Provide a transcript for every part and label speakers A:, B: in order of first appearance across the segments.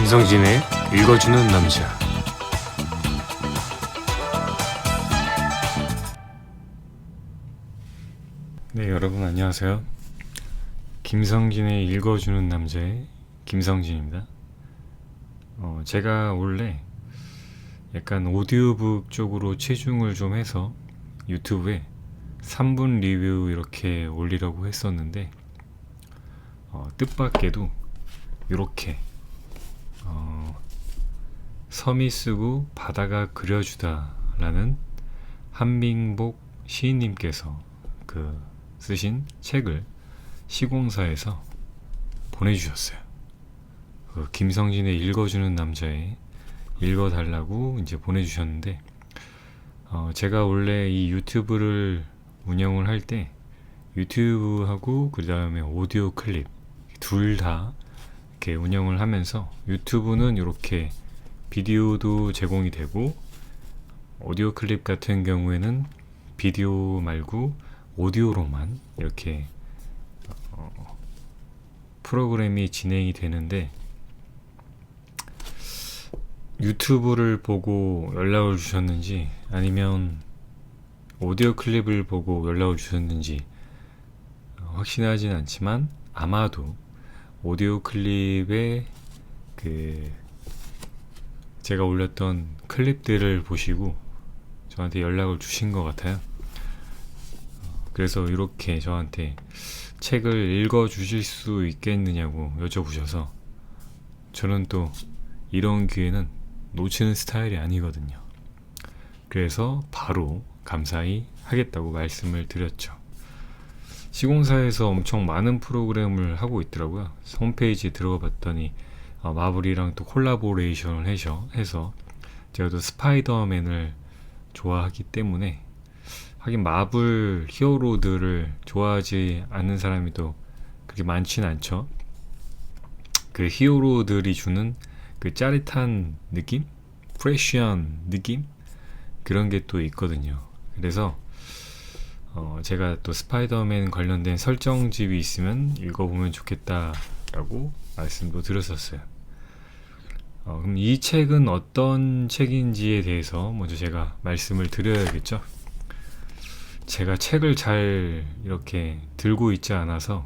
A: 김성진의 읽어주는 남자. 네, 여러분 안녕하세요. 김성진의 읽어주는 남자의 김성진입니다. 제가 원래 약간 오디오북 쪽으로 체중을 좀 해서 유튜브에 3분 리뷰 이렇게 올리려고 했었는데 뜻밖에도 이렇게 섬이 쓰고 바다가 그려주다 라는 한민복 시인님께서 쓰신 책을 시공사에서 보내주셨어요. 김성진의 읽어주는 남자에 읽어달라고 이제 보내주셨는데, 제가 원래 이 유튜브를 운영을 할 때 유튜브하고 그 다음에 오디오 클립 둘 다 이렇게 운영을 하면서, 유튜브는 이렇게 비디오도 제공이 되고 오디오 클립 같은 경우에는 비디오 말고 오디오로만 이렇게 프로그램이 진행이 되는데, 유튜브를 보고 연락을 주셨는지 아니면 오디오 클립을 보고 연락을 주셨는지 확신하진 않지만, 아마도 오디오 클립에 제가 올렸던 클립들을 보시고 저한테 연락을 주신 것 같아요. 그래서 이렇게 저한테 책을 읽어 주실 수 있겠느냐고 여쭤보셔서, 저는 또 이런 기회는 놓치는 스타일이 아니거든요. 그래서 바로 감사히 하겠다고 말씀을 드렸죠. 시공사에서 엄청 많은 프로그램을 하고 있더라고요. 홈페이지에 들어가 봤더니 마블이랑 또 콜라보레이션을 해서, 제가 또 스파이더맨을 좋아하기 때문에, 하긴 마블 히어로들을 좋아하지 않는 사람이 또 그렇게 많지는 않죠. 그 히어로들이 주는 그 짜릿한 느낌? 프레쉬한 느낌? 그런 게 또 있거든요. 그래서 제가 또 스파이더맨 관련된 설정집이 있으면 읽어보면 좋겠다라고 말씀도 드렸었어요. 그럼 이 책은 어떤 책인지에 대해서 먼저 제가 말씀을 드려야겠죠. 제가 책을 잘 이렇게 들고 있지 않아서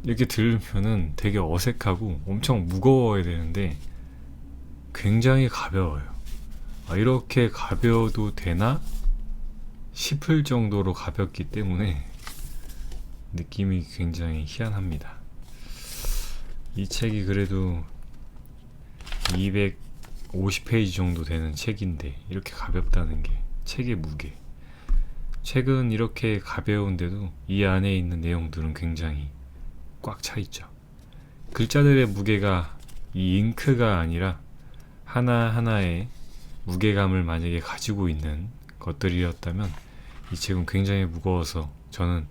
A: 이렇게 들으면은 되게 어색하고 엄청 무거워야 되는데 굉장히 가벼워요. 이렇게 가벼워도 되나 싶을 정도로 가볍기 때문에 느낌이 굉장히 희한합니다. 이 책이 그래도 250페이지 정도 되는 책인데 이렇게 가볍다는 게 책의 무게. 책은 이렇게 가벼운데도 이 안에 있는 내용들은 굉장히 꽉 차 있죠. 글자들의 무게가 이 잉크가 아니라 하나하나의 무게감을 만약에 가지고 있는 것들이었다면 이 책은 굉장히 무거워서 저는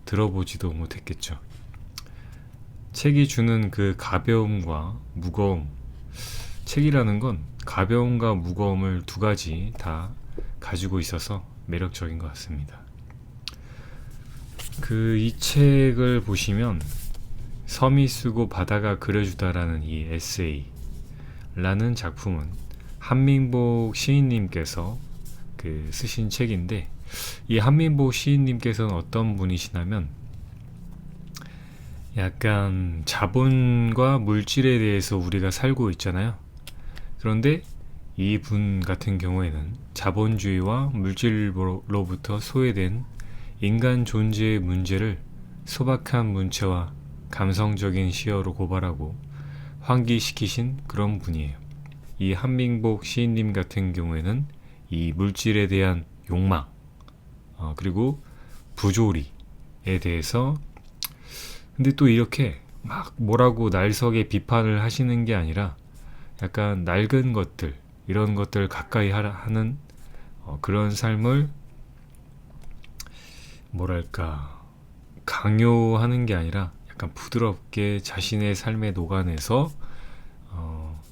A: 들어보지도 못했겠죠. 책이 주는 그 가벼움과 무거움, 책이라는 건 가벼움과 무거움을 두 가지 다 가지고 있어서 매력적인 것 같습니다. 이 책을 보시면 섬이 쓰고 바다가 그려주다라는 이 에세이라는 작품은 한민복 시인님께서 쓰신 책인데, 이 한민복 시인님께서는 어떤 분이시냐면 약간 자본과 물질에 대해서 우리가 살고 있잖아요. 그런데 이 분 같은 경우에는 자본주의와 물질로부터 소외된 인간 존재의 문제를 소박한 문체와 감성적인 시어로 고발하고 환기시키신 그런 분이에요. 이 한민복 시인님 같은 경우에는 이 물질에 대한 욕망, 그리고 부조리에 대해서, 근데 또 이렇게 막 뭐라고 날석에 비판을 하시는 게 아니라 약간 낡은 것들, 이런 것들을 가까이 하는 그런 삶을 뭐랄까 강요하는 게 아니라 약간 부드럽게 자신의 삶에 녹아내서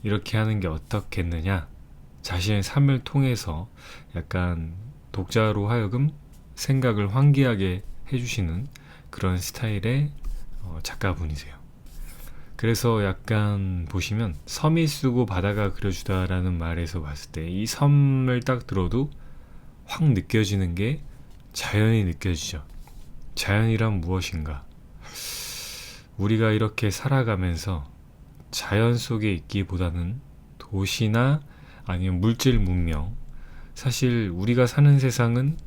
A: 이렇게 하는 게 어떻겠느냐, 자신의 삶을 통해서 약간 독자로 하여금 생각을 환기하게 해주시는 그런 스타일의 작가분이세요. 그래서 약간 보시면 섬이 쓰고 바다가 그려주다라는 말에서 봤을 때 이 섬을 딱 들어도 확 느껴지는 게 자연이 느껴지죠. 자연이란 무엇인가? 우리가 이렇게 살아가면서 자연 속에 있기보다는 도시나 아니면 물질 문명, 사실 우리가 사는 세상은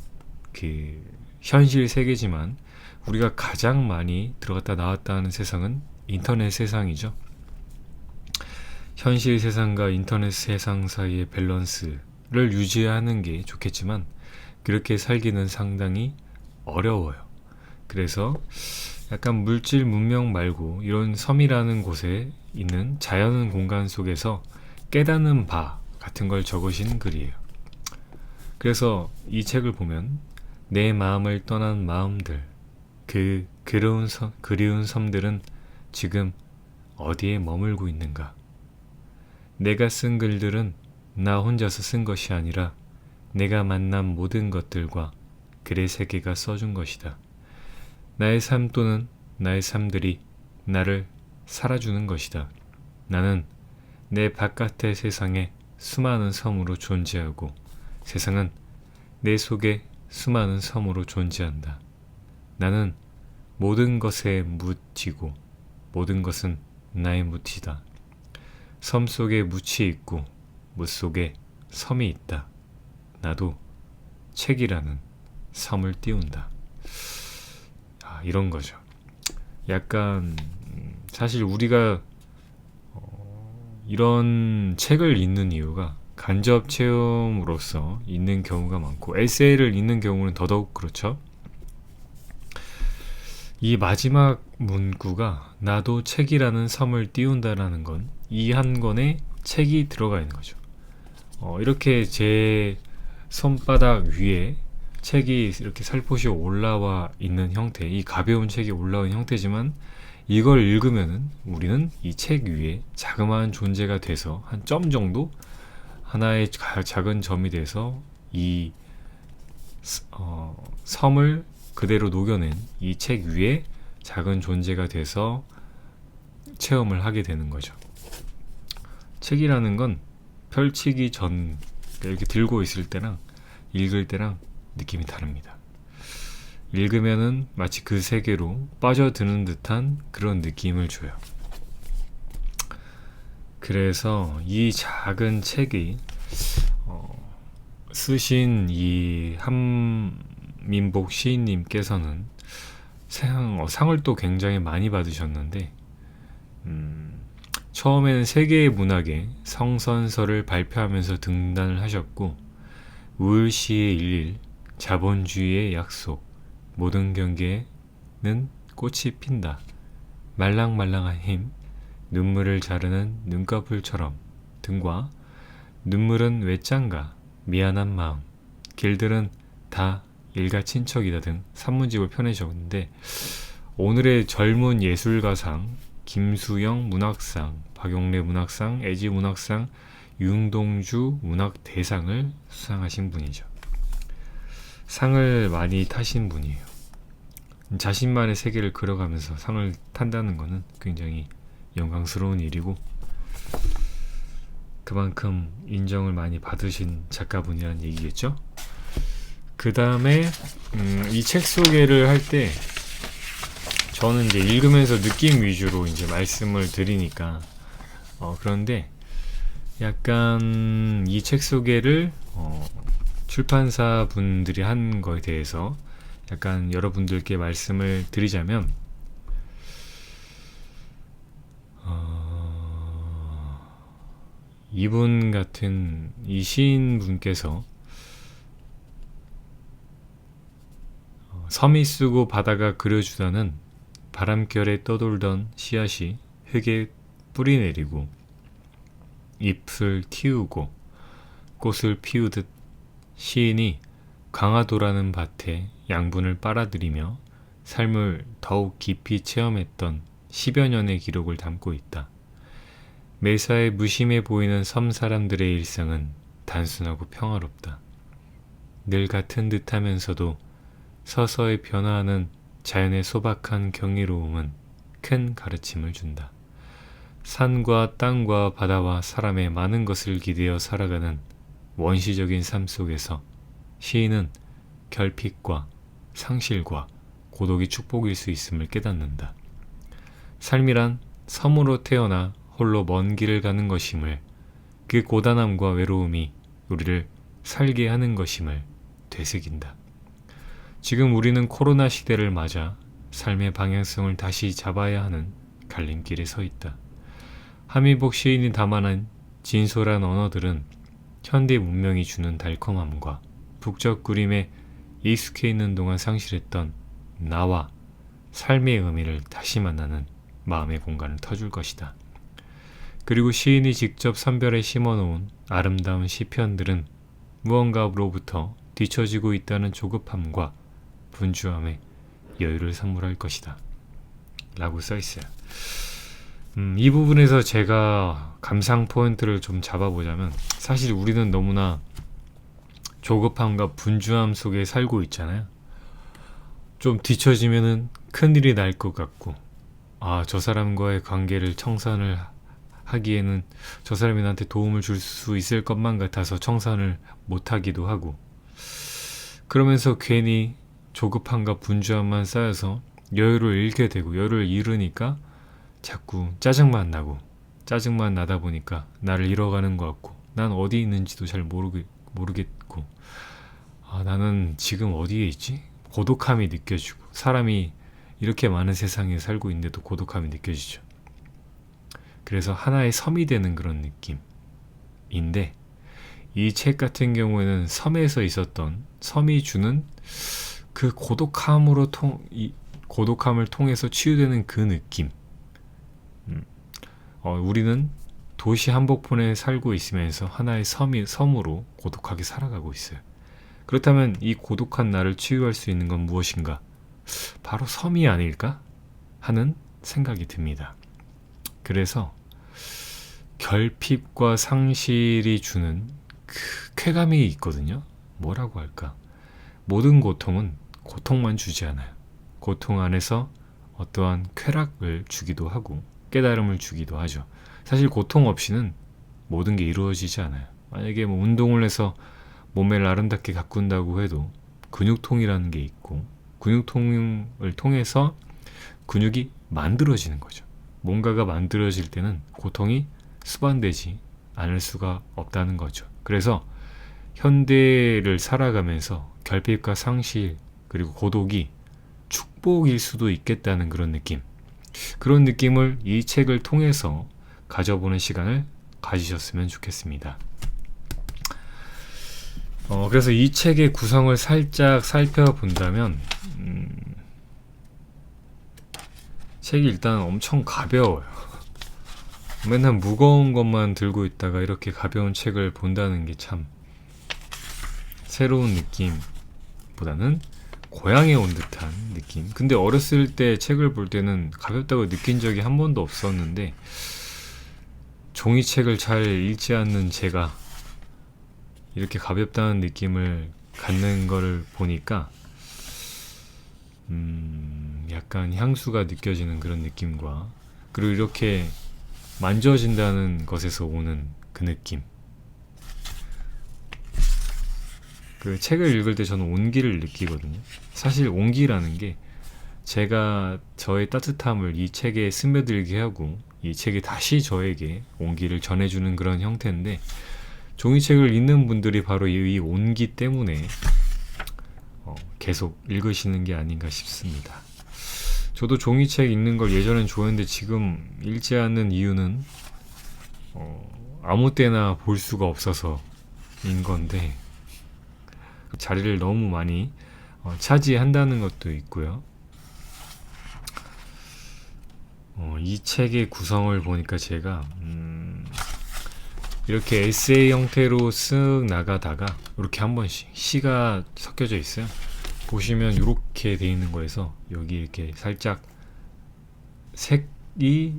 A: 그 현실 세계지만 우리가 가장 많이 들어갔다 나왔다 하는 세상은 인터넷 세상이죠. 현실 세상과 인터넷 세상 사이의 밸런스를 유지하는 게 좋겠지만 그렇게 살기는 상당히 어려워요. 그래서 약간 물질 문명 말고 이런 섬이라는 곳에 있는 자연 공간 속에서 깨닫는 바 같은 걸 적으신 글이에요. 그래서 이 책을 보면 내 마음을 떠난 마음들, 그 그리운 섬들은 지금 어디에 머물고 있는가? 내가 쓴 글들은 나 혼자서 쓴 것이 아니라 내가 만난 모든 것들과 글의 세계가 써준 것이다. 나의 삶 또는 나의 삶들이 나를 살아주는 것이다. 나는 내 바깥의 세상에 수많은 섬으로 존재하고 세상은 내 속에 수많은 섬으로 존재한다. 나는 모든 것에 묻히고 모든 것은 나의 묻히다. 섬 속에 묻이 있고 묻 속에 섬이 있다. 나도 책이라는 섬을 띄운다. 이런 거죠. 약간 사실 우리가 이런 책을 읽는 이유가 간접 체험으로서 읽는 경우가 많고 에세이를 읽는 경우는 더더욱 그렇죠. 이 마지막 문구가 나도 책이라는 섬을 띄운다라는 건 이 한 권에 책이 들어가 있는 거죠. 이렇게 제 손바닥 위에 책이 이렇게 살포시 올라와 있는 형태, 이 가벼운 책이 올라온 형태지만 이걸 읽으면은 우리는 이 책 위에 자그마한 존재가 돼서 한 점 정도 하나의 작은 점이 돼서 이 섬을 그대로 녹여낸 이 책 위에 작은 존재가 돼서 체험을 하게 되는 거죠. 책이라는 건 펼치기 전 이렇게 들고 있을 때랑 읽을 때랑 느낌이 다릅니다. 읽으면은 마치 그 세계로 빠져드는 듯한 그런 느낌을 줘요. 그래서 이 작은 책이 쓰신 이 한민복 시인님께서는 상을 또 굉장히 많이 받으셨는데 처음에는 세계의 문학에 성선설을 발표하면서 등단을 하셨고 우울시의 일일, 자본주의의 약속, 모든 경계에는 꽃이 핀다, 말랑말랑한 힘, 눈물을 자르는 눈꺼풀처럼 등과 눈물은 외짠가, 미안한 마음, 길들은 다 일가 친척이다 등 산문집을 펴내셨는데 오늘의 젊은 예술가상, 김수영 문학상, 박용래 문학상, 애지 문학상, 윤동주 문학대상을 수상하신 분이죠. 상을 많이 타신 분이에요. 자신만의 세계를 그려가면서 상을 탄다는 것은 굉장히 영광스러운 일이고 그만큼 인정을 많이 받으신 작가분이라는 얘기겠죠. 그 다음에 이 책 소개를 할 때 저는 이제 읽으면서 느낌 위주로 이제 말씀을 드리니까 그런데 약간 이 책 소개를 출판사 분들이 한 거에 대해서 약간 여러분들께 말씀을 드리자면 이분 같은 이 시인분께서 섬이 쓰고 바다가 그려주다는 바람결에 떠돌던 씨앗이 흙에 뿌리 내리고 잎을 틔우고 꽃을 피우듯 시인이 강화도라는 밭에 양분을 빨아들이며 삶을 더욱 깊이 체험했던 10여 년의 기록을 담고 있다. 매사에 무심해 보이는 섬 사람들의 일상은 단순하고 평화롭다. 늘 같은 듯하면서도 서서히 변화하는 자연의 소박한 경이로움은 큰 가르침을 준다. 산과 땅과 바다와 사람의 많은 것을 기대어 살아가는 원시적인 삶 속에서 시인은 결핍과 상실과 고독이 축복일 수 있음을 깨닫는다. 삶이란 섬으로 태어나 홀로 먼 길을 가는 것임을, 그 고단함과 외로움이 우리를 살게 하는 것임을 되새긴다. 지금 우리는 코로나 시대를 맞아 삶의 방향성을 다시 잡아야 하는 갈림길에 서 있다. 함희복 시인이 담아낸 진솔한 언어들은 현대 문명이 주는 달콤함과 북적거림에 익숙해 있는 동안 상실했던 나와 삶의 의미를 다시 만나는 마음의 공간을 터줄 것이다. 그리고 시인이 직접 선별해 심어놓은 아름다운 시편들은 무언가로부터 뒤처지고 있다는 조급함과 분주함에 여유를 선물할 것이다. 라고 써있어요. 이 부분에서 제가 감상 포인트를 좀 잡아보자면, 사실 우리는 너무나 조급함과 분주함 속에 살고 있잖아요. 좀 뒤처지면은 큰일이 날 것 같고, 저 사람과의 관계를 청산을 하기에는 저 사람이 나한테 도움을 줄 수 있을 것만 같아서 청산을 못하기도 하고, 그러면서 괜히 조급함과 분주함만 쌓여서 여유를 잃게 되고, 여유를 잃으니까 자꾸 짜증만 나고, 짜증만 나다 보니까 나를 잃어가는 것 같고, 난 어디 있는지도 잘 모르겠고, 나는 지금 어디에 있지? 고독함이 느껴지고, 사람이 이렇게 많은 세상에 살고 있는데도 고독함이 느껴지죠. 그래서 하나의 섬이 되는 그런 느낌인데, 이 책 같은 경우에는 섬에서 있었던, 섬이 주는 그 고독함을 통해서 치유되는 그 느낌. 우리는 도시 한복판에 살고 있으면서 하나의 섬으로 고독하게 살아가고 있어요. 그렇다면 이 고독한 나를 치유할 수 있는 건 무엇인가? 바로 섬이 아닐까? 하는 생각이 듭니다. 그래서 결핍과 상실이 주는 그 쾌감이 있거든요. 뭐라고 할까? 모든 고통은 고통만 주지 않아요. 고통 안에서 어떠한 쾌락을 주기도 하고 깨달음을 주기도 하죠. 사실 고통 없이는 모든 게 이루어지지 않아요. 만약에 운동을 해서 몸매를 아름답게 가꾼다고 해도 근육통이라는 게 있고, 근육통을 통해서 근육이 만들어지는 거죠. 뭔가가 만들어질 때는 고통이 수반되지 않을 수가 없다는 거죠. 그래서 현대를 살아가면서 결핍과 상실 그리고 고독이 축복일 수도 있겠다는 그런 느낌을 이 책을 통해서 가져보는 시간을 가지셨으면 좋겠습니다. 그래서 이 책의 구성을 살짝 살펴본다면, 책이 일단 엄청 가벼워요. 맨날 무거운 것만 들고 있다가 이렇게 가벼운 책을 본다는 게 참 새로운 느낌보다는 고향에 온 듯한 느낌. 근데 어렸을 때 책을 볼 때는 가볍다고 느낀 적이 한 번도 없었는데, 종이책을 잘 읽지 않는 제가 이렇게 가볍다는 느낌을 갖는 거를 보니까 약간 향수가 느껴지는 그런 느낌과, 그리고 이렇게 만져진다는 것에서 오는 그 느낌. 그 책을 읽을 때 저는 온기를 느끼거든요. 사실 온기라는 게 제가 저의 따뜻함을 이 책에 스며들게 하고, 이 책이 다시 저에게 온기를 전해주는 그런 형태인데, 종이책을 읽는 분들이 바로 이 온기 때문에 계속 읽으시는 게 아닌가 싶습니다. 저도 종이책 읽는 걸 예전엔 좋아했는데 지금 읽지 않는 이유는 아무 때나 볼 수가 없어서인 건데, 자리를 너무 많이 차지한다는 것도 있고요. 이 책의 구성을 보니까 제가 이렇게 에세이 형태로 쓱 나가다가 이렇게 한 번씩 시가 섞여져 있어요. 보시면 이렇게 돼 있는 거에서 여기 이렇게 살짝 색이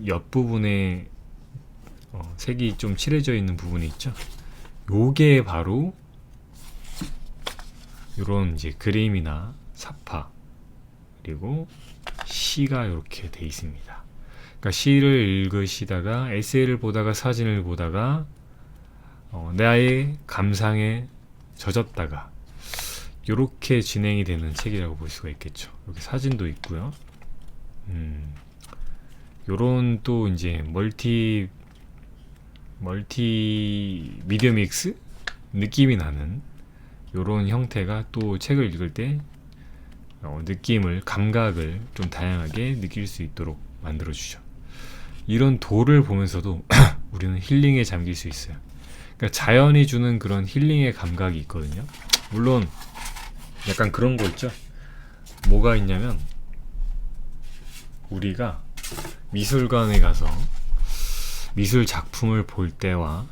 A: 옆부분에 색이 좀 칠해져 있는 부분이 있죠. 요게 바로 이런 이제 그림이나 사파 그리고 시가 이렇게 돼 있습니다. 그러니까 시를 읽으시다가 에세이를 보다가 사진을 보다가 나의 감상에 젖었다가 이렇게 진행이 되는 책이라고 볼 수가 있겠죠. 여기 사진도 있고요. 요런 또 이제 멀티 미디어 믹스 느낌이 나는 요런 형태가 또 책을 읽을 때 느낌을, 감각을 좀 다양하게 느낄 수 있도록 만들어주죠. 이런 돌을 보면서도 우리는 힐링에 잠길 수 있어요. 그러니까 자연이 주는 그런 힐링의 감각이 있거든요. 물론 약간 그런 거 있죠. 뭐가 있냐면 우리가 미술관에 가서 미술 작품을 볼 때와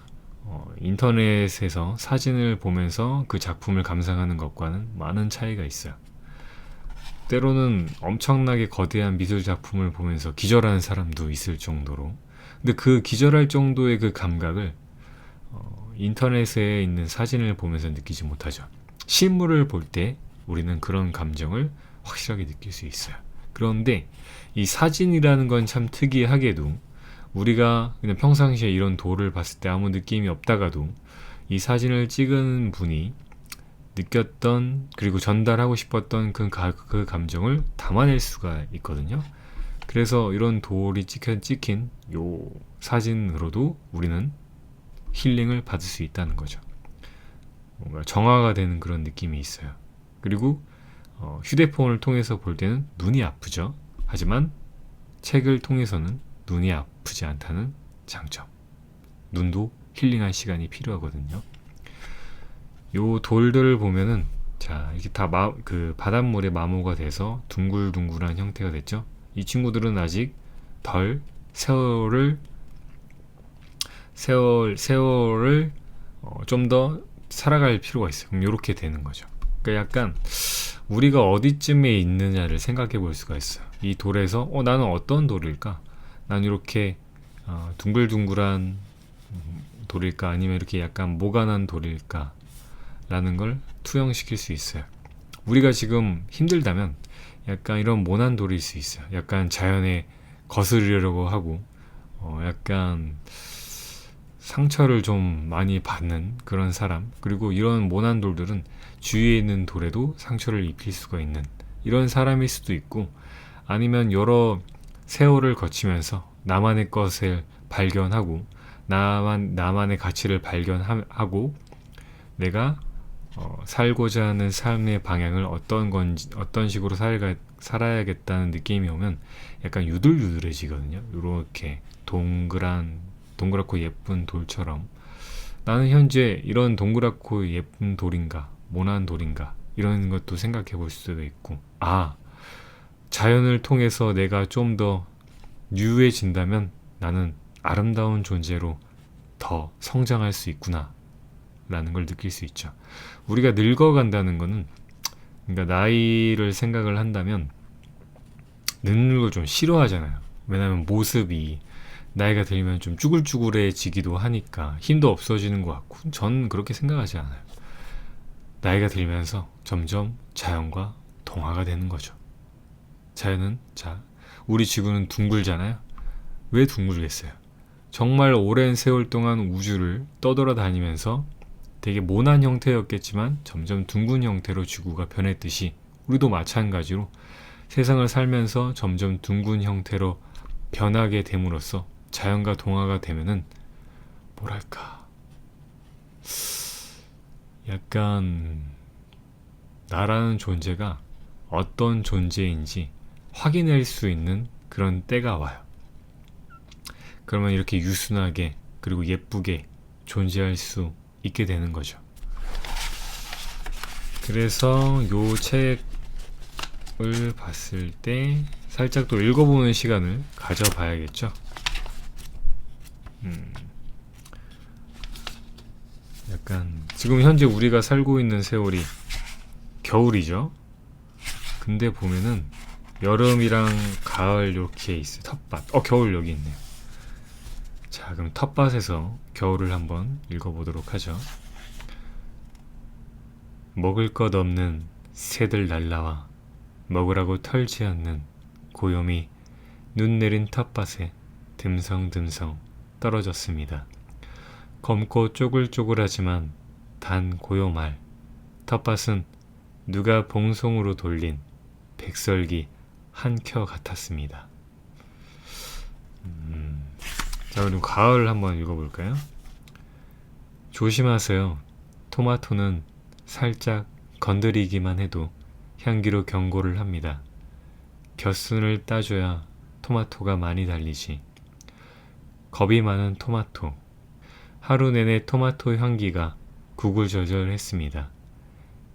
A: 인터넷에서 사진을 보면서 그 작품을 감상하는 것과는 많은 차이가 있어요. 때로는 엄청나게 거대한 미술 작품을 보면서 기절하는 사람도 있을 정도로, 근데 그 기절할 정도의 그 감각을 인터넷에 있는 사진을 보면서 느끼지 못하죠. 실물을 볼 때 우리는 그런 감정을 확실하게 느낄 수 있어요. 그런데 이 사진이라는 건 참 특이하게도 우리가 그냥 평상시에 이런 돌을 봤을 때 아무 느낌이 없다가도 이 사진을 찍은 분이 느꼈던, 그리고 전달하고 싶었던 그 감정을 담아낼 수가 있거든요. 그래서 이런 돌이 찍힌 요 사진으로도 우리는 힐링을 받을 수 있다는 거죠. 뭔가 정화가 되는 그런 느낌이 있어요. 그리고 휴대폰을 통해서 볼 때는 눈이 아프죠. 하지만 책을 통해서는 눈이 아프지 않다는 장점. 눈도 힐링할 시간이 필요하거든요. 요 돌들을 보면은, 자, 이렇게 다 그 바닷물에 마모가 돼서 둥글둥글한 형태가 됐죠. 이 친구들은 아직 덜 세월을 좀 더 살아갈 필요가 있어요. 그럼 이렇게 되는 거죠. 그러니까 약간 우리가 어디쯤에 있느냐를 생각해 볼 수가 있어요. 이 돌에서 나는 어떤 돌일까? 난 이렇게 둥글둥글한 돌일까? 아니면 이렇게 약간 모가난 돌일까? 라는 걸 투영시킬 수 있어요. 우리가 지금 힘들다면 약간 이런 모난 돌일 수 있어요. 약간 자연에 거스르려고 하고 약간 상처를 좀 많이 받는 그런 사람, 그리고 이런 모난 돌들은 주위에 있는 돌에도 상처를 입힐 수가 있는 이런 사람일 수도 있고, 아니면 여러 세월을 거치면서 나만의 것을 발견하고 나만의 가치를 발견하고 내가 살고자 하는 삶의 방향을 어떤 식으로 살아야겠다는 느낌이 오면 약간 유들유들해지거든요. 이렇게 동그랗고 예쁜 돌처럼 나는 현재 이런 동그랗고 예쁜 돌인가, 모난 돌인가, 이런 것도 생각해 볼 수도 있고, 자연을 통해서 내가 좀 더 유해진다면 나는 아름다운 존재로 더 성장할 수 있구나 라는 걸 느낄 수 있죠. 우리가 늙어간다는 거는, 그러니까 나이를 생각을 한다면 늙는 걸 좀 싫어하잖아요. 왜냐하면 모습이 나이가 들면 좀 쭈글쭈글해지기도 하니까 힘도 없어지는 것 같고, 전 그렇게 생각하지 않아요. 나이가 들면서 점점 자연과 동화가 되는 거죠. 자연은, 우리 지구는 둥글잖아요. 왜 둥글겠어요? 정말 오랜 세월 동안 우주를 떠돌아다니면서 되게 모난 형태였겠지만 점점 둥근 형태로 지구가 변했듯이 우리도 마찬가지로 세상을 살면서 점점 둥근 형태로 변하게 됨으로써 자연과 동화가 되면은 뭐랄까, 약간 나라는 존재가 어떤 존재인지 확인할 수 있는 그런 때가 와요. 그러면 이렇게 유순하게 그리고 예쁘게 존재할 수 있게 되는 거죠. 그래서 요 책을 봤을 때 살짝 또 읽어보는 시간을 가져봐야겠죠. 약간 지금 현재 우리가 살고 있는 세월이 겨울이죠. 근데 보면은 여름이랑 가을 이렇게 있어요. 텃밭. 겨울 여기 있네요. 자, 그럼 텃밭에서 겨울을 한번 읽어보도록 하죠. 먹을 것 없는 새들 날라와 먹으라고 털지 않는 고요미 눈 내린 텃밭에 듬성듬성 떨어졌습니다. 검고 쪼글쪼글하지만 단 고요말, 텃밭은 누가 봉송으로 돌린 백설기 한 켜 같았습니다. 자, 그럼 가을 한번 읽어볼까요? 조심하세요. 토마토는 살짝 건드리기만 해도 향기로 경고를 합니다. 곁순을 따줘야 토마토가 많이 달리지. 겁이 많은 토마토. 하루 내내 토마토 향기가 구구절절했습니다.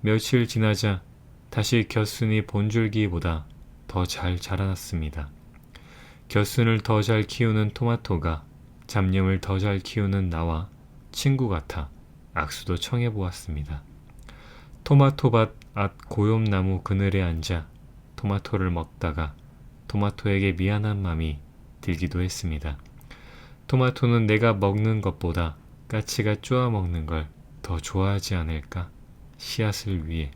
A: 며칠 지나자 다시 곁순이 본줄기보다 더 잘 자라났습니다. 곁순을 더 잘 키우는 토마토가 잡념을 더 잘 키우는 나와 친구 같아 악수도 청해보았습니다. 토마토밭 앞 고염나무 그늘에 앉아 토마토를 먹다가 토마토에게 미안한 마음이 들기도 했습니다. 토마토는 내가 먹는 것보다 까치가 쪼아 먹는 걸 더 좋아하지 않을까? 씨앗을 위해.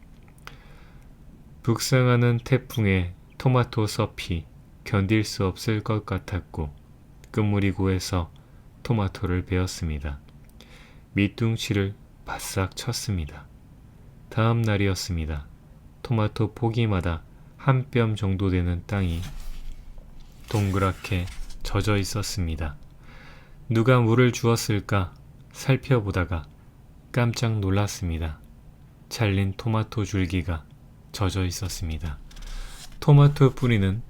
A: 북상하는 태풍에 토마토 섭이 견딜 수 없을 것 같았고 끝물이 고해서 토마토를 베었습니다. 밑둥치를 바싹 쳤습니다. 다음 날이었습니다. 토마토 포기마다 한 뼘 정도 되는 땅이 동그랗게 젖어 있었습니다. 누가 물을 주었을까 살펴보다가 깜짝 놀랐습니다. 잘린 토마토 줄기가 젖어 있었습니다. 토마토 뿌리는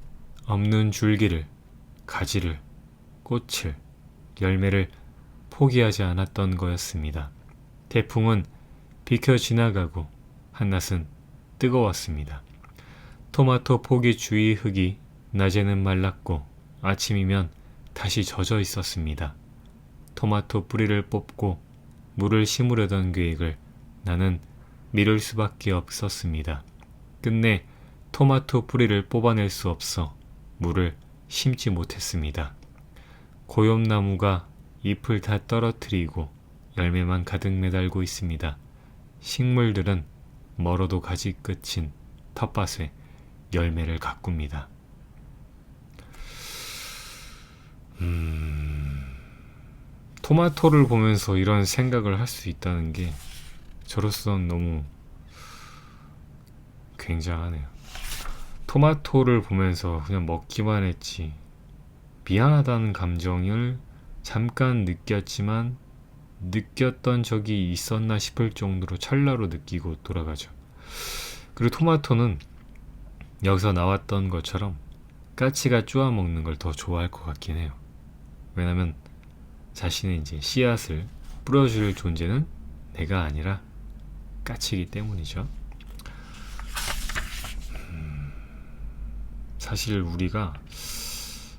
A: 없는 줄기를, 가지를, 꽃을, 열매를 포기하지 않았던 거였습니다. 태풍은 비켜 지나가고 한낮은 뜨거웠습니다. 토마토 포기 주위 흙이 낮에는 말랐고 아침이면 다시 젖어 있었습니다. 토마토 뿌리를 뽑고 물을 심으려던 계획을 나는 미룰 수밖에 없었습니다. 끝내 토마토 뿌리를 뽑아낼 수 없어 물을 심지 못했습니다. 고염나무가 잎을 다 떨어뜨리고 열매만 가득 매달고 있습니다. 식물들은 멀어도 가지 끝인 텃밭에 열매를 가꿉니다. 토마토를 보면서 이런 생각을 할 수 있다는 게 저로서는 너무 굉장하네요. 토마토를 보면서 그냥 먹기만 했지 미안하다는 감정을 잠깐 느꼈지만 느꼈던 적이 있었나 싶을 정도로 찰나로 느끼고 돌아가죠. 그리고 토마토는 여기서 나왔던 것처럼 까치가 쪼아 먹는 걸 더 좋아할 것 같긴 해요. 왜냐면 자신의 이제 씨앗을 뿌려줄 존재는 내가 아니라 까치이기 때문이죠. 사실 우리가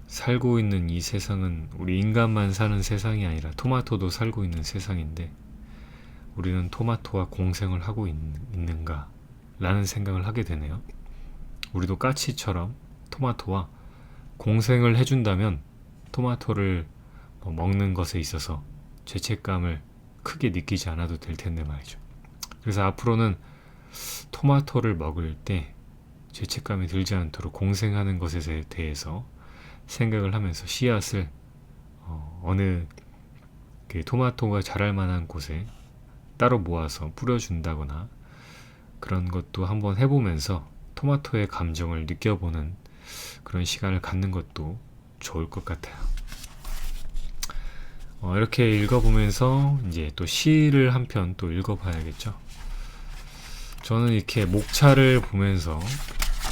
A: 살고 있는 이 세상은 우리 인간만 사는 세상이 아니라 토마토도 살고 있는 세상인데 우리는 토마토와 공생을 하고 있는가 라는 생각을 하게 되네요. 우리도 까치처럼 토마토와 공생을 해준다면 토마토를 먹는 것에 있어서 죄책감을 크게 느끼지 않아도 될 텐데 말이죠. 그래서 앞으로는 토마토를 먹을 때 죄책감이 들지 않도록 공생하는 것에 대해서 생각을 하면서 씨앗을 어느 토마토가 자랄 만한 곳에 따로 모아서 뿌려준다거나 그런 것도 한번 해보면서 토마토의 감정을 느껴보는 그런 시간을 갖는 것도 좋을 것 같아요. 이렇게 읽어보면서 이제 또 시를 한 편 또 읽어봐야겠죠. 저는 이렇게 목차를 보면서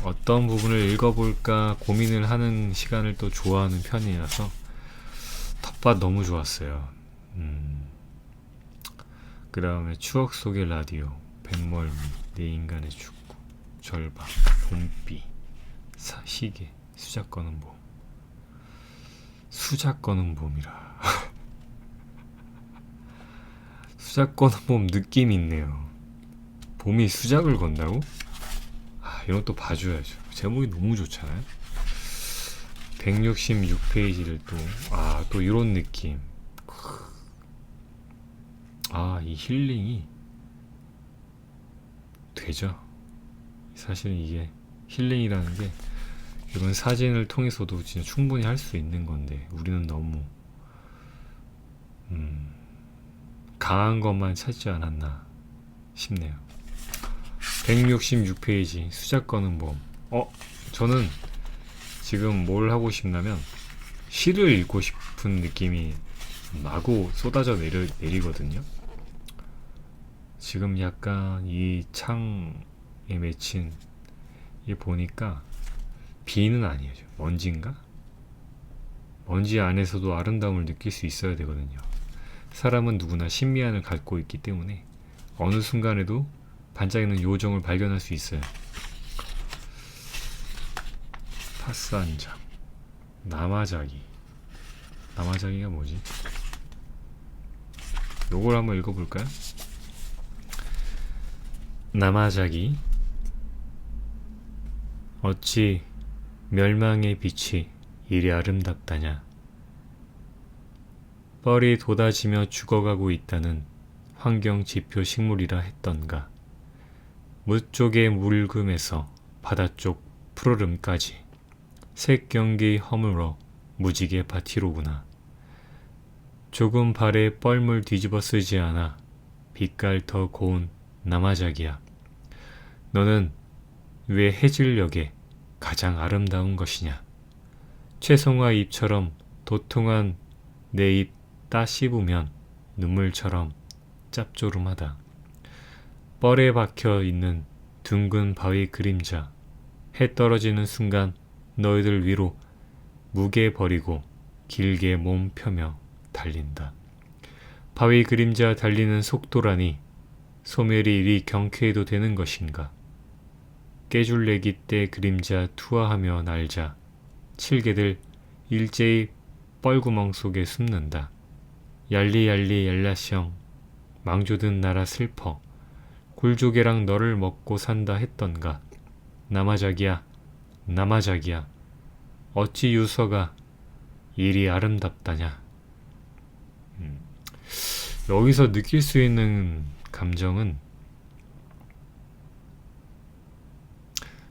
A: 어떤 부분을 읽어볼까 고민을 하는 시간을 또 좋아하는 편이라서 텃밭 너무 좋았어요. 그 다음에 추억 속의 라디오, 뱃멀미, 내 인간의 축구, 절박, 봄비, 시계, 수작 거는 봄. 수작 거는 봄이라. 수작 거는 봄 느낌이 있네요. 봄이 수작을 건다고? 이런 것도 봐줘야죠. 제목이 너무 좋잖아요. 166페이지를 또 이런 느낌. 이 힐링이 되죠. 사실 이게 힐링이라는 게 이건 사진을 통해서도 진짜 충분히 할 수 있는 건데 우리는 너무 강한 것만 찾지 않았나 싶네요. 166페이지 수작 거는 모험. 저는 지금 뭘 하고 싶냐면 시를 읽고 싶은 느낌이 마구 쏟아져 내리거든요. 지금 약간 이 창에 맺힌 이 보니까 비는 아니에요. 먼지인가? 먼지 안에서도 아름다움을 느낄 수 있어야 되거든요. 사람은 누구나 신비한을 갖고 있기 때문에 어느 순간에도 반짝이는 요정을 발견할 수 있어요. 파스 한 장. 나마자기. 나마자기가 뭐지? 요걸 한번 읽어볼까요? 나마자기. 어찌 멸망의 빛이 이리 아름답다냐. 뻘이 돋아지며 죽어가고 있다는 환경지표 식물이라 했던가. 무 쪽의 묽음에서 바다 쪽 푸르름까지 색경기 허물어 무지개 파티로구나. 조금 발에 뻘물 뒤집어 쓰지 않아 빛깔 더 고운 나마자기야. 너는 왜 해질녘에 가장 아름다운 것이냐. 채송화 잎처럼 도통한 내 입 따 씹으면 눈물처럼 짭조름하다. 뻘에 박혀 있는 둥근 바위 그림자. 해 떨어지는 순간 너희들 위로 무게 버리고 길게 몸 펴며 달린다. 바위 그림자 달리는 속도라니 소멸이 이리 경쾌해도 되는 것인가. 깨줄래기 때 그림자 투하하며 날자 칠개들 일제히 뻘구멍 속에 숨는다. 얄리얄리 얄라시엉 망조든 나라 슬퍼 굴조개랑 너를 먹고 산다 했던가. 나마자기야 나마자기야 어찌 유서가 이리 아름답다냐. 여기서 느낄 수 있는 감정은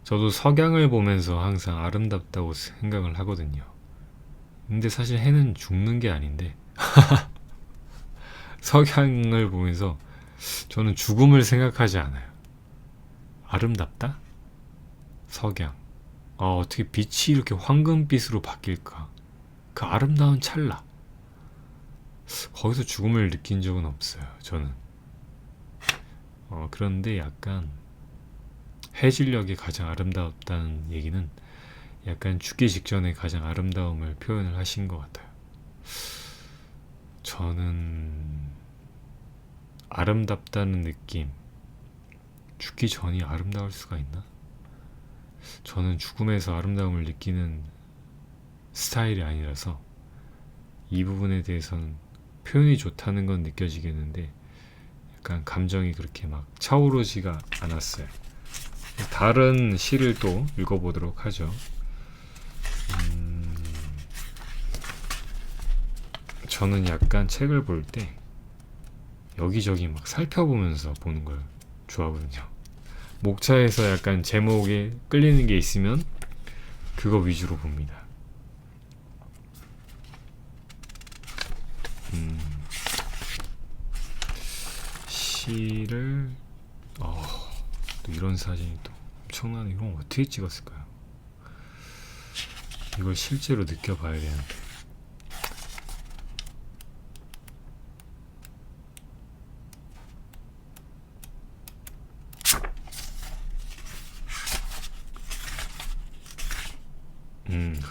A: 저도 석양을 보면서 항상 아름답다고 생각을 하거든요. 근데 사실 해는 죽는 게 아닌데 석양을 보면서 저는 죽음을 생각하지 않아요. 아름답다? 석양. 어떻게 빛이 이렇게 황금빛으로 바뀔까? 그 아름다운 찰나. 거기서 죽음을 느낀 적은 없어요. 저는. 그런데 약간 해질녘이 가장 아름답다는 얘기는 약간 죽기 직전에 가장 아름다움을 표현을 하신 것 같아요. 저는 아름답다는 느낌, 죽기 전이 아름다울 수가 있나? 저는 죽음에서 아름다움을 느끼는 스타일이 아니라서 이 부분에 대해서는 표현이 좋다는 건 느껴지겠는데 약간 감정이 그렇게 막 차오르지가 않았어요. 다른 시를 또 읽어보도록 하죠. 저는 약간 책을 볼 때 여기저기 막 살펴보면서 보는 걸 좋아하거든요. 목차에서 약간 제목에 끌리는 게 있으면 그거 위주로 봅니다. 시를 또 이런 사진이 또 엄청나네. 이건 어떻게 찍었을까요? 이걸 실제로 느껴봐야 되는데.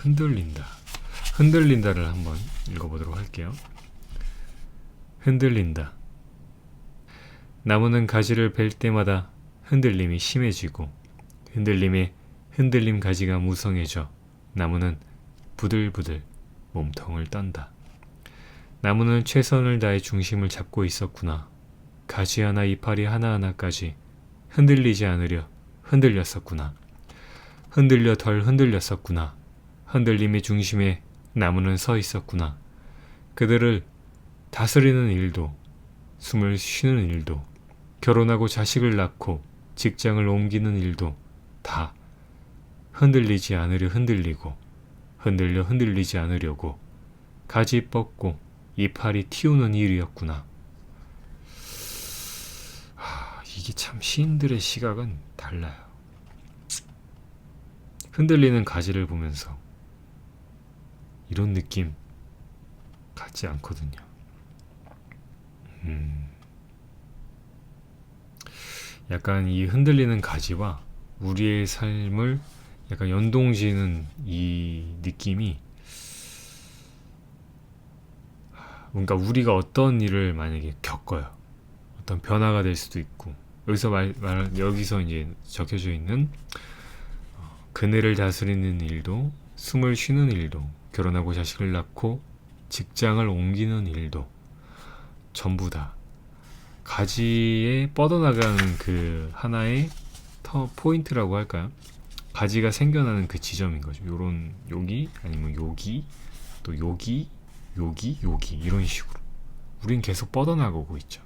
A: 흔들린다. 흔들린다를 한번 읽어보도록 할게요. 흔들린다. 나무는 가지를 벨 때마다 흔들림이 심해지고 흔들림에 흔들림 가지가 무성해져 나무는 부들부들 몸통을 떤다. 나무는 최선을 다해 중심을 잡고 있었구나. 가지 하나 이파리 하나하나까지 흔들리지 않으려 흔들렸었구나. 흔들려 덜 흔들렸었구나. 흔들림의 중심에 나무는 서 있었구나. 그들을 다스리는 일도, 숨을 쉬는 일도, 결혼하고 자식을 낳고 직장을 옮기는 일도 다 흔들리지 않으려 흔들리고 흔들려 흔들리지 않으려고 가지 뻗고 이파리 틔우는 일이었구나. 이게 참 시인들의 시각은 달라요. 흔들리는 가지를 보면서 이런 느낌 같지 않거든요. 약간 이 흔들리는 가지와 우리의 삶을 약간 연동지는 이 느낌이, 그러니까 우리가 어떤 일을 만약에 겪어요. 어떤 변화가 될 수도 있고, 여기서 이제 적혀져 있는 그늘을 다스리는 일도, 숨을 쉬는 일도, 결혼하고 자식을 낳고 직장을 옮기는 일도 전부 다 가지에 뻗어나가는 그 하나의 포인트라고 할까요? 가지가 생겨나는 그 지점인 거죠. 여기 아니면 여기 또 여기 이런 식으로 우린 계속 뻗어나가고 있죠.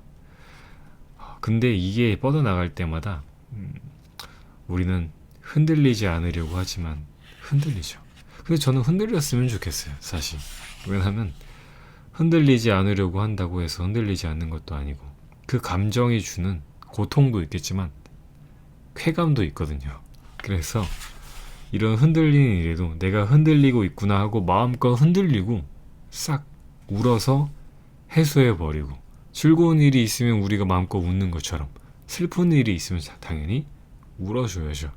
A: 근데 이게 뻗어나갈 때마다 우리는 흔들리지 않으려고 하지만 흔들리죠. 근데 저는 흔들렸으면 좋겠어요, 사실. 왜냐하면 흔들리지 않으려고 한다고 해서 흔들리지 않는 것도 아니고, 그 감정이 주는 고통도 있겠지만 쾌감도 있거든요. 그래서 이런 흔들리는 일에도 내가 흔들리고 있구나 하고 마음껏 흔들리고 싹 울어서 해소해버리고, 즐거운 일이 있으면 우리가 마음껏 웃는 것처럼 슬픈 일이 있으면 당연히 울어줘야죠.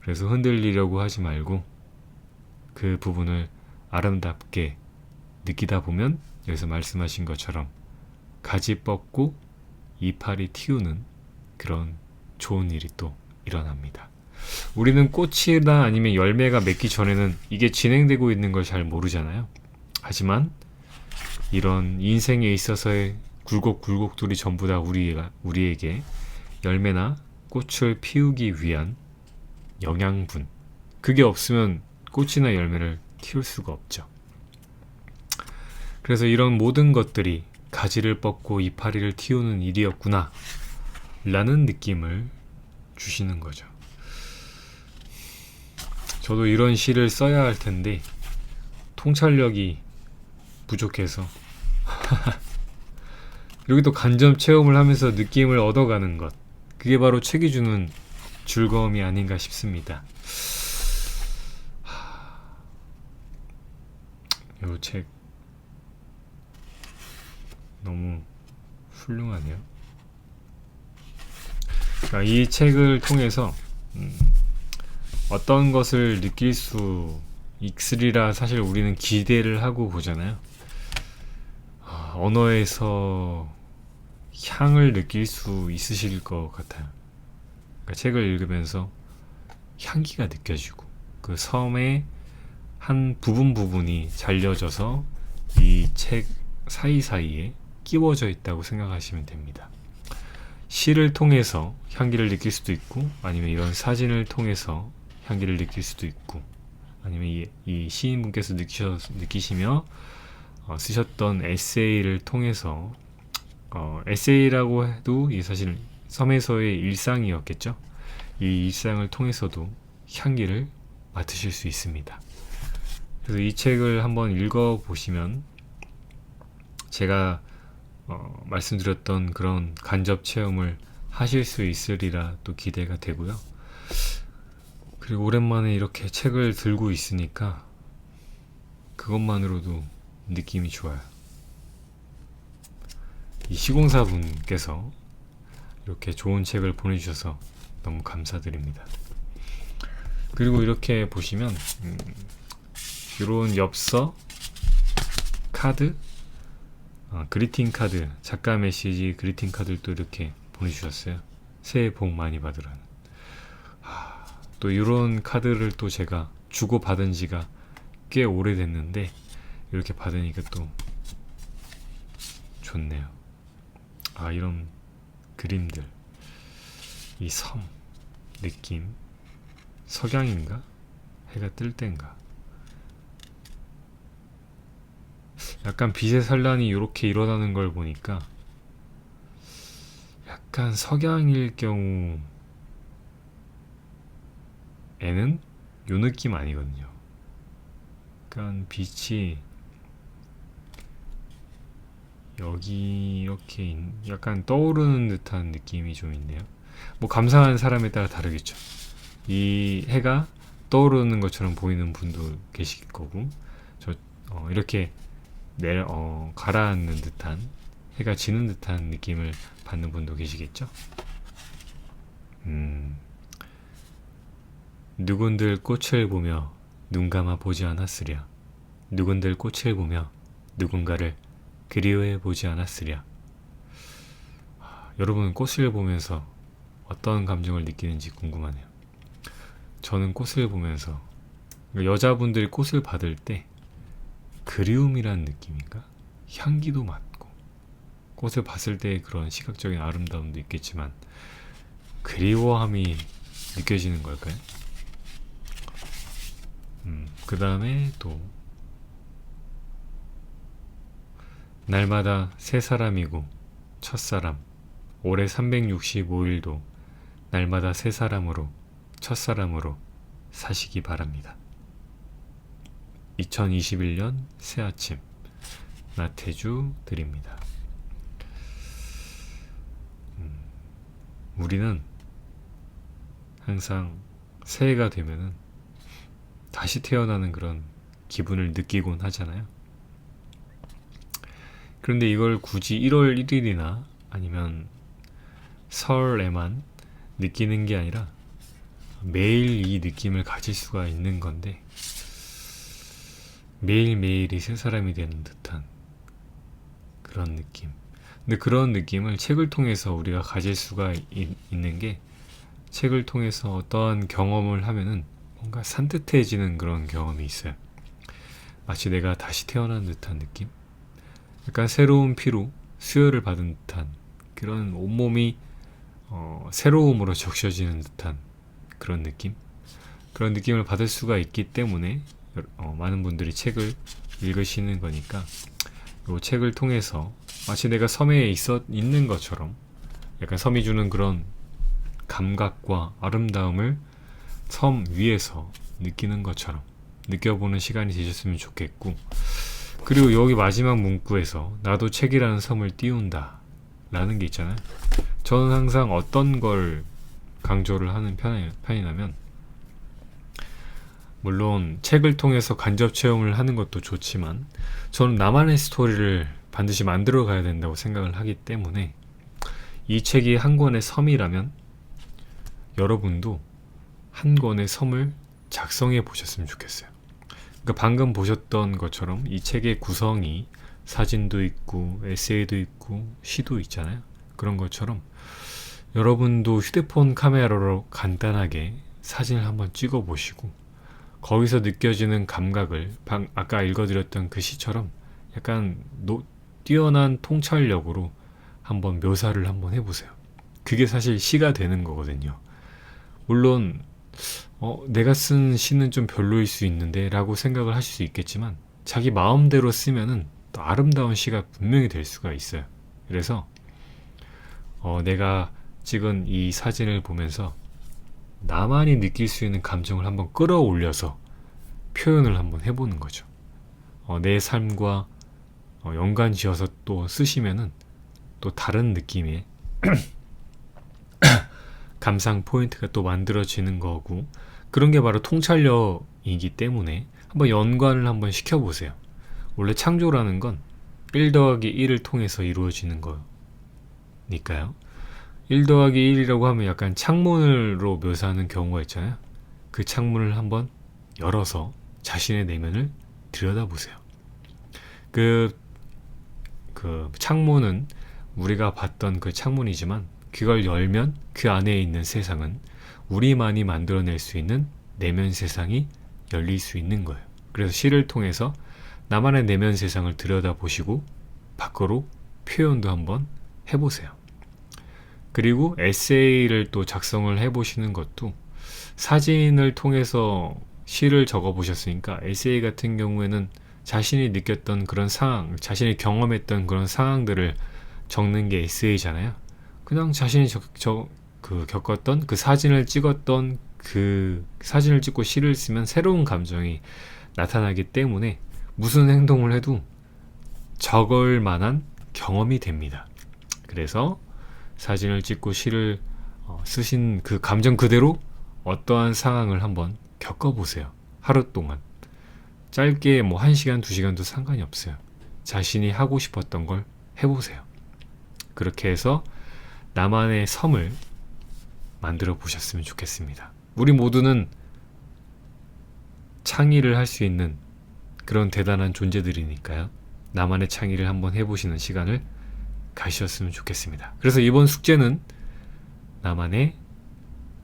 A: 그래서 흔들리려고 하지 말고 그 부분을 아름답게 느끼다 보면 여기서 말씀하신 것처럼 가지 뻗고 이파리 틔우는 그런 좋은 일이 또 일어납니다. 우리는 꽃이나 아니면 열매가 맺기 전에는 이게 진행되고 있는 걸 잘 모르잖아요. 하지만 이런 인생에 있어서의 굴곡굴곡들이 전부 다 우리에게 열매나 꽃을 피우기 위한 영양분, 그게 없으면 꽃이나 열매를 키울 수가 없죠. 그래서 이런 모든 것들이 가지를 뻗고 이파리를 틔우는 일이었구나 라는 느낌을 주시는 거죠. 저도 이런 시를 써야 할 텐데 통찰력이 부족해서 여기 또 간접 체험을 하면서 느낌을 얻어가는 것, 그게 바로 책이 주는 즐거움이 아닌가 싶습니다. 이 책 너무 훌륭하네요. 그러니까 이 책을 통해서 어떤 것을 느낄 수 있으리라 사실 우리는 기대를 하고 보잖아요. 언어에서 향을 느낄 수 있으실 것 같아요. 그러니까 책을 읽으면서 향기가 느껴지고 그 섬의 한 부분이 잘려져서 이 책 사이사이에 끼워져 있다고 생각하시면 됩니다. 시를 통해서 향기를 느낄 수도 있고, 아니면 이런 사진을 통해서 향기를 느낄 수도 있고, 아니면 이 시인분께서 느끼시며 쓰셨던 에세이를 통해서, 에세이라고 해도 이 사실 섬에서의 일상이었겠죠. 이 일상을 통해서도 향기를 맡으실 수 있습니다. 그래서 이 책을 한번 읽어보시면 제가 말씀드렸던 그런 간접 체험을 하실 수 있으리라 또 기대가 되고요. 그리고 오랜만에 이렇게 책을 들고 있으니까 그것만으로도 느낌이 좋아요. 이 시공사분께서 이렇게 좋은 책을 보내주셔서 너무 감사드립니다. 그리고 이렇게 보시면 이런 엽서, 카드, 그리팅 카드, 작가 메시지 그리팅 카드를 또 이렇게 보내주셨어요. 새해 복 많이 받으라는. 또 이런 카드를 또 제가 주고받은 지가 꽤 오래됐는데 이렇게 받으니까 또 좋네요. 이런 그림들, 이 섬 느낌, 석양인가? 해가 뜰 땐가? 약간 빛의 산란이 이렇게 일어나는 걸 보니까 약간 석양일 경우에는 요 느낌 아니거든요. 약간 빛이 여기 이렇게 약간 떠오르는 듯한 느낌이 좀 있네요. 뭐 감상하는 사람에 따라 다르겠죠. 이 해가 떠오르는 것처럼 보이는 분도 계실 거고, 저 이렇게 가라앉는 듯한, 해가 지는 듯한 느낌을 받는 분도 계시겠죠. 누군들 꽃을 보며 눈 감아 보지 않았으랴. 누군들 꽃을 보며 누군가를 그리워해 보지 않았으랴. 여러분은 꽃을 보면서 어떤 감정을 느끼는지 궁금하네요. 저는 꽃을 보면서, 여자분들이 꽃을 받을 때 그리움이란 느낌인가? 향기도 맡고 꽃을 봤을 때 그런 시각적인 아름다움도 있겠지만 그리워함이 느껴지는 걸까요? 그 다음에 또 날마다 새 사람이고 첫사람, 올해 365일도 날마다 새 사람으로 첫사람으로 사시기 바랍니다. 2021년 새아침 나태주 드립니다. 우리는 항상 새해가 되면은 다시 태어나는 그런 기분을 느끼곤 하잖아요. 그런데 이걸 굳이 1월 1일이나 아니면 설에만 느끼는 게 아니라 매일 이 느낌을 가질 수가 있는 건데, 매일매일이 새 사람이 되는 듯한 그런 느낌. 근데 그런 느낌을 책을 통해서 우리가 가질 수가 있는 게, 책을 통해서 어떠한 경험을 하면은 뭔가 산뜻해지는 그런 경험이 있어요. 마치 내가 다시 태어난 듯한 느낌? 약간 새로운 피로 수혈을 받은 듯한, 그런 온몸이 새로움으로 적셔지는 듯한 그런 느낌? 그런 느낌을 받을 수가 있기 때문에 많은 분들이 책을 읽으시는 거니까, 이 책을 통해서 마치 내가 섬에 있는 것처럼 약간 섬이 주는 그런 감각과 아름다움을 섬 위에서 느끼는 것처럼 느껴보는 시간이 되셨으면 좋겠고, 그리고 여기 마지막 문구에서 나도 책이라는 섬을 띄운다 라는 게 있잖아요. 저는 항상 어떤 걸 강조를 하는 편이냐면, 물론 책을 통해서 간접 체험을 하는 것도 좋지만 저는 나만의 스토리를 반드시 만들어 가야 된다고 생각을 하기 때문에, 이 책이 한 권의 섬이라면 여러분도 한 권의 섬을 작성해 보셨으면 좋겠어요. 그러니까 방금 보셨던 것처럼 이 책의 구성이 사진도 있고 에세이도 있고 시도 있잖아요. 그런 것처럼 여러분도 휴대폰 카메라로 간단하게 사진을 한번 찍어 보시고, 거기서 느껴지는 감각을 아까 읽어드렸던 그 시처럼 약간 뛰어난 통찰력으로 한번 묘사를 한번 해보세요. 그게 사실 시가 되는 거거든요. 물론 내가 쓴 시는 좀 별로일 수 있는데 라고 생각을 하실 수 있겠지만, 자기 마음대로 쓰면은 또 아름다운 시가 분명히 될 수가 있어요. 그래서 내가 찍은 이 사진을 보면서 나만이 느낄 수 있는 감정을 한번 끌어올려서 표현을 한번 해보는 거죠. 내 삶과 연관 지어서 또 쓰시면은 또 다른 느낌의 감상 포인트가 또 만들어지는 거고, 그런 게 바로 통찰력이기 때문에 한번 연관을 한번 시켜보세요. 원래 창조라는 건 1 더하기 1을 통해서 이루어지는 거니까요. 1 더하기 1이라고 하면 약간 창문으로 묘사하는 경우가 있잖아요. 그 창문을 한번 열어서 자신의 내면을 들여다보세요. 그 창문은 우리가 봤던 그 창문이지만, 그걸 열면 그 안에 있는 세상은 우리만이 만들어낼 수 있는 내면 세상이 열릴 수 있는 거예요. 그래서 시를 통해서 나만의 내면 세상을 들여다보시고 밖으로 표현도 한번 해보세요. 그리고 에세이를 또 작성을 해보시는 것도, 사진을 통해서 시를 적어보셨으니까 에세이 같은 경우에는 자신이 느꼈던 그런 상황, 자신이 경험했던 그런 상황들을 적는 게 에세이잖아요. 그냥 자신이 겪었던 그 사진을 찍었던 그 사진을 찍고 시를 쓰면 새로운 감정이 나타나기 때문에 무슨 행동을 해도 적을 만한 경험이 됩니다. 그래서 사진을 찍고 시를 쓰신 그 감정 그대로 어떠한 상황을 한번 겪어보세요. 하루 동안. 짧게 뭐 1시간, 2시간도 상관이 없어요. 자신이 하고 싶었던 걸 해보세요. 그렇게 해서 나만의 섬을 만들어 보셨으면 좋겠습니다. 우리 모두는 창의를 할 수 있는 그런 대단한 존재들이니까요. 나만의 창의를 한번 해보시는 시간을 가지셨으면 좋겠습니다. 그래서 이번 숙제는 나만의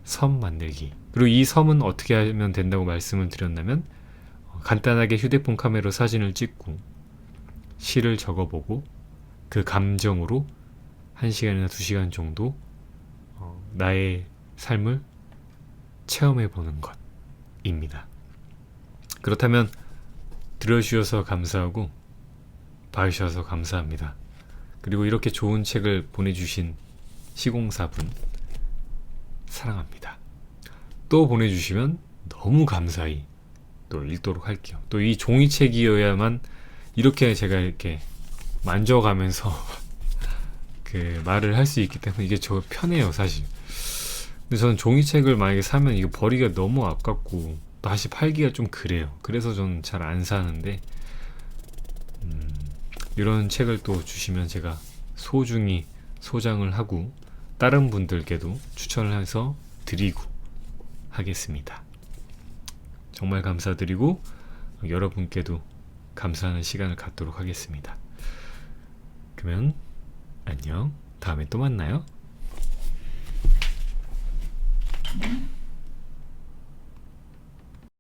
A: 섬 만들기. 그리고 이 섬은 어떻게 하면 된다고 말씀을 드렸냐면 간단하게 휴대폰 카메라로 사진을 찍고 시를 적어보고 그 감정으로 1시간이나 2시간 정도 나의 삶을 체험해보는 것입니다. 그렇다면 들어주셔서 감사하고 봐주셔서 감사합니다. 그리고 이렇게 좋은 책을 보내주신 시공사분 사랑합니다. 또 보내주시면 너무 감사히 또 읽도록 할게요. 또 이 종이책이어야만 이렇게 제가 이렇게 만져가면서 그 말을 할 수 있기 때문에 이게 저 편해요, 사실. 근데 저는 종이책을 만약에 사면 이거 버리기가 너무 아깝고 다시 팔기가 좀 그래요. 그래서 저는 잘 안 사는데 이런 책을 또 주시면 제가 소중히 소장을 하고 다른 분들께도 추천을 해서 드리고 하겠습니다. 정말 감사드리고 여러분께도 감사하는 시간을 갖도록 하겠습니다. 그러면 안녕. 다음에 또 만나요.